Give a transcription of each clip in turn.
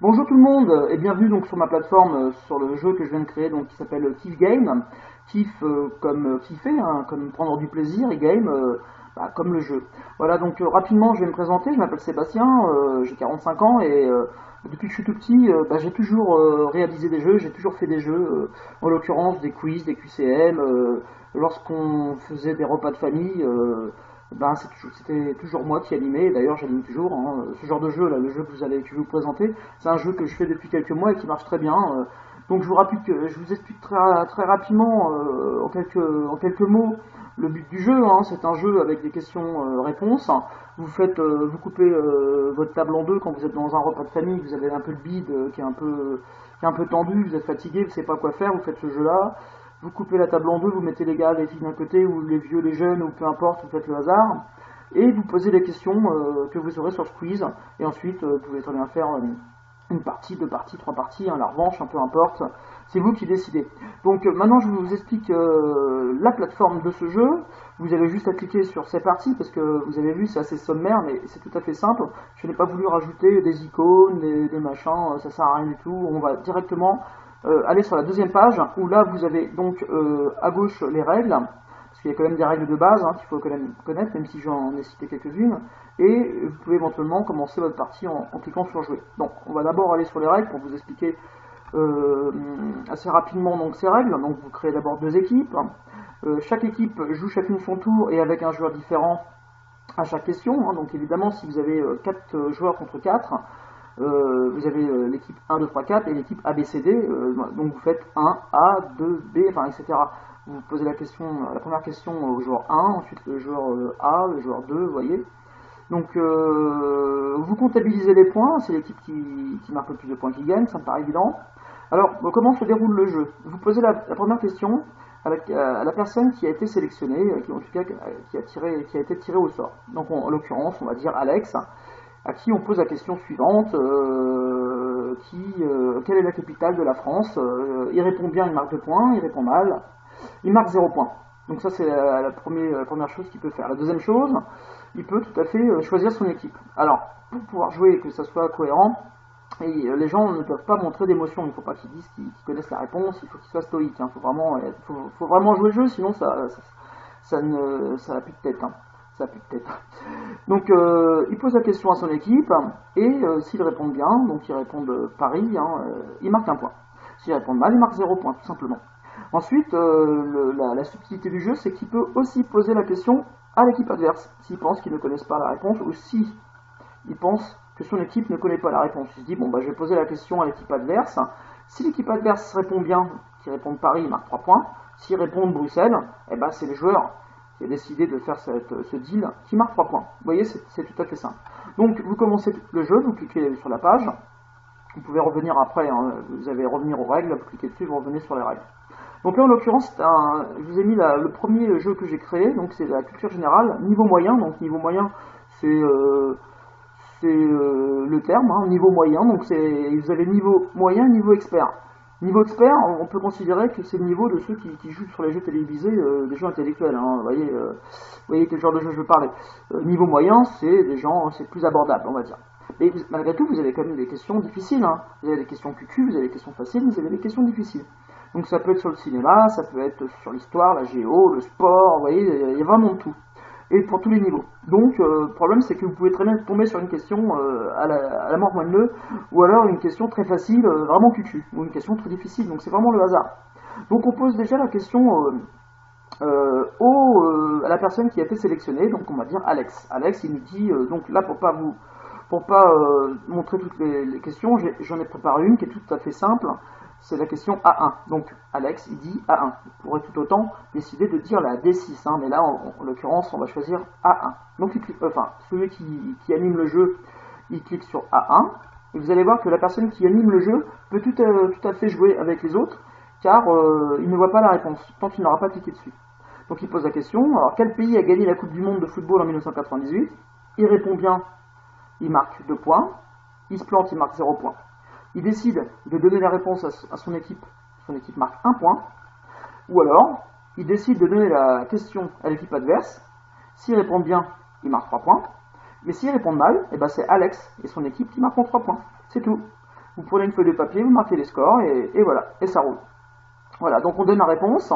Bonjour tout le monde et bienvenue donc sur ma plateforme sur le jeu que je viens de créer donc qui s'appelle Kiff Game. Kiff comme kiffer, hein, comme prendre du plaisir et game comme le jeu. Voilà donc rapidement je vais me présenter, je m'appelle Sébastien, j'ai 45 ans et depuis que je suis tout petit j'ai toujours réalisé des jeux, j'ai toujours fait des jeux, en l'occurrence des quiz, des QCM, lorsqu'on faisait des repas de famille. C'était toujours moi qui animais, d'ailleurs j'anime toujours, hein. Ce genre de jeu, là, le jeu que je vais vous présenter, c'est un jeu que je fais depuis quelques mois et qui marche très bien. Donc je vous explique très rapidement, en quelques mots, le but du jeu, hein. C'est un jeu avec des questions-réponses. Vous coupez votre table en deux quand vous êtes dans un repas de famille, vous avez un peu le bide qui est un peu tendu, vous êtes fatigué, vous ne savez pas quoi faire, vous faites ce jeu-là. Vous coupez la table en deux, vous mettez les gars, les filles d'un côté, ou les vieux, les jeunes, ou peu importe, vous faites le hasard, et vous posez les questions que vous aurez sur ce quiz, et ensuite vous pouvez très bien faire une partie, deux parties, trois parties, hein, la revanche, peu importe, c'est vous qui décidez. Donc maintenant je vous explique la plateforme de ce jeu, vous avez juste à cliquer sur ces parties, parce que vous avez vu c'est assez sommaire, mais c'est tout à fait simple, je n'ai pas voulu rajouter des icônes, des machins, ça sert à rien du tout, on va directement aller sur la deuxième page où là vous avez donc à gauche les règles, parce qu'il y a quand même des règles de base qu'il faut quand même connaître, même si j'en ai cité quelques-unes, et vous pouvez éventuellement commencer votre partie en cliquant sur jouer. Donc on va d'abord aller sur les règles pour vous expliquer assez rapidement donc ces règles. Donc vous créez d'abord deux équipes, chaque équipe joue chacune son tour et avec un joueur différent à chaque question, hein. Donc évidemment si vous avez 4 joueurs contre 4, vous avez l'équipe 1, 2, 3, 4 et l'équipe ABCD, donc vous faites 1, A, 2, B, enfin, etc. Vous posez la première question au joueur 1, ensuite le joueur A, le joueur 2, vous voyez. Donc vous comptabilisez les points, c'est l'équipe qui marque le plus de points qui gagne, ça me paraît évident. Alors, comment se déroule le jeu? Vous posez la première question à la personne qui a été sélectionnée, en tout cas qui a été tirée au sort. Donc en l'occurrence, on va dire Alex, à qui on pose la question suivante, quelle est la capitale de la France? Il répond bien, il marque 2 points, il répond mal, il marque 0 points. Donc ça c'est la première chose qu'il peut faire. La deuxième chose, il peut tout à fait choisir son équipe. Alors, pour pouvoir jouer et que ça soit cohérent, et les gens ne peuvent pas montrer d'émotion, il ne faut pas qu'ils disent qu'ils connaissent la réponse, il faut qu'ils soient stoïques, il faut vraiment jouer le jeu, sinon ça n'a plus de tête. Ça n'a plus de tête. Donc il pose la question à son équipe, et s'ils répondent bien, donc ils répondent Paris, ils marquent un point. S'ils répondent mal, ils marquent 0 point, tout simplement. Ensuite, la subtilité du jeu, c'est qu'il peut aussi poser la question à l'équipe adverse, s'il pense qu'ils ne connaissent pas la réponse, ou si il pense que son équipe ne connaît pas la réponse. Il se dit, bon, je vais poser la question à l'équipe adverse. Si l'équipe adverse répond bien, qui répond Paris, il marque 3 points. S'ils répondent Bruxelles, c'est le joueur qui a décidé de faire ce deal qui marque 3 points. Vous voyez, c'est tout à fait simple. Donc, vous commencez le jeu, vous cliquez sur la page. Vous pouvez revenir après, vous allez revenir aux règles, vous cliquez dessus, vous revenez sur les règles. Donc là, en l'occurrence, je vous ai mis le premier jeu que j'ai créé, donc c'est la culture générale, niveau moyen. Donc niveau moyen, c'est le terme, niveau moyen. Donc vous avez niveau moyen, niveau expert. Niveau expert, on peut considérer que c'est le niveau de ceux qui jouent sur les jeux télévisés, des jeux intellectuels. Vous voyez quel genre de jeu je veux parler. Niveau moyen, c'est des gens, c'est plus abordable, on va dire. Mais malgré tout, vous avez quand même des questions difficiles. Vous avez des questions cucu, vous avez des questions faciles, vous avez des questions difficiles. Donc ça peut être sur le cinéma, ça peut être sur l'histoire, la géo, le sport, vous voyez, il y a vraiment de tout. Et pour tous les niveaux. Donc le problème c'est que vous pouvez très bien tomber sur une question à la mort moelle, ou alors une question très facile, vraiment cucu, ou une question très difficile, donc c'est vraiment le hasard. Donc on pose déjà la question à la personne qui a été sélectionnée, donc on va dire Alex. Alex il nous dit, donc là pour pas montrer toutes les questions, j'en ai préparé une qui est tout à fait simple. C'est la question A1. Donc Alex, il dit A1. Il pourrait tout autant décider de dire la D6, mais là, en l'occurrence, on va choisir A1. Donc celui qui anime le jeu, il clique sur A1, et vous allez voir que la personne qui anime le jeu peut tout à fait jouer avec les autres, car il ne voit pas la réponse, tant qu'il n'aura pas cliqué dessus. Donc il pose la question, alors quel pays a gagné la Coupe du Monde de football en 1998? Il répond bien, il marque 2 points, il se plante, il marque 0 points. Il décide de donner la réponse à son équipe marque 1 point, ou alors il décide de donner la question à l'équipe adverse. S'ils répondent bien, il marque 3 points, mais s'ils répondent mal, c'est Alex et son équipe qui marqueront 3 points. C'est tout. Vous prenez une feuille de papier, vous marquez les scores, et voilà, et ça roule. Voilà, donc on donne la réponse,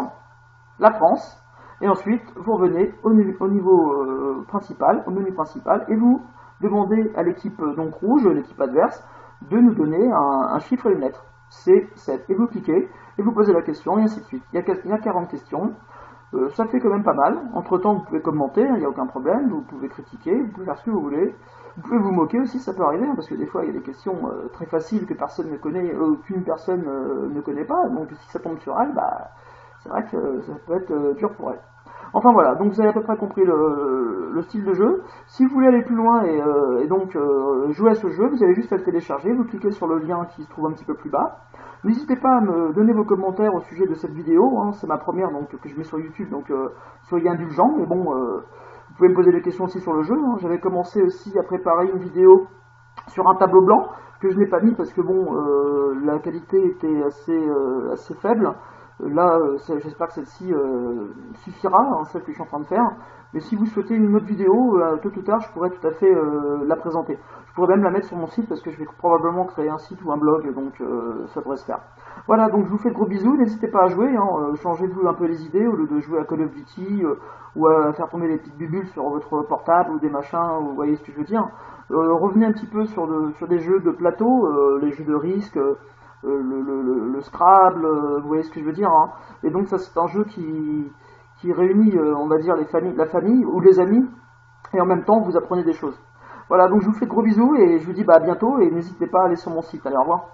la France, et ensuite vous revenez au niveau principal, au menu principal, et vous demandez à l'équipe donc rouge, l'équipe adverse, de nous donner un chiffre et une lettre. C'est 7. Et vous cliquez, et vous posez la question, et ainsi de suite. Il y a 40 questions. Ça fait quand même pas mal. Entre temps, vous pouvez commenter, il n'y a aucun problème. Vous pouvez critiquer, vous pouvez faire ce que vous voulez. Vous pouvez vous moquer aussi, ça peut arriver, hein, parce que des fois, il y a des questions très faciles que personne ne connaît, qu'une personne ne connaît pas. Donc, si ça tombe sur elle, bah, c'est vrai que ça peut être dur pour elle. Enfin voilà, donc vous avez à peu près compris le style de jeu. Si vous voulez aller plus loin et donc jouer à ce jeu, vous avez juste à le télécharger, vous cliquez sur le lien qui se trouve un petit peu plus bas. N'hésitez pas à me donner vos commentaires au sujet de cette vidéo, hein, c'est ma première donc, que je mets sur YouTube, donc soyez indulgents, mais bon, vous pouvez me poser des questions aussi sur le jeu. Hein. J'avais commencé aussi à préparer une vidéo sur un tableau blanc, que je n'ai pas mis parce que bon, la qualité était assez faible. Là, j'espère que celle-ci suffira, hein, celle que je suis en train de faire. Mais si vous souhaitez une autre vidéo, tôt ou tard, je pourrais tout à fait la présenter. Je pourrais même la mettre sur mon site parce que je vais probablement créer un site ou un blog, donc ça devrait se faire. Voilà, donc je vous fais de gros bisous, n'hésitez pas à jouer, hein, changez-vous un peu les idées, au lieu de jouer à Call of Duty ou à faire tomber des petites bubules sur votre portable ou des machins, vous voyez ce que je veux dire. Revenez un petit peu sur des jeux de plateau, les jeux de risque, le Scrabble, vous voyez ce que je veux dire, hein. Et donc ça c'est un jeu qui réunit, on va dire, la famille ou les amis, et en même temps vous apprenez des choses. Voilà, donc je vous fais de gros bisous et je vous dis bah, à bientôt, et n'hésitez pas à aller sur mon site. Allez, au revoir.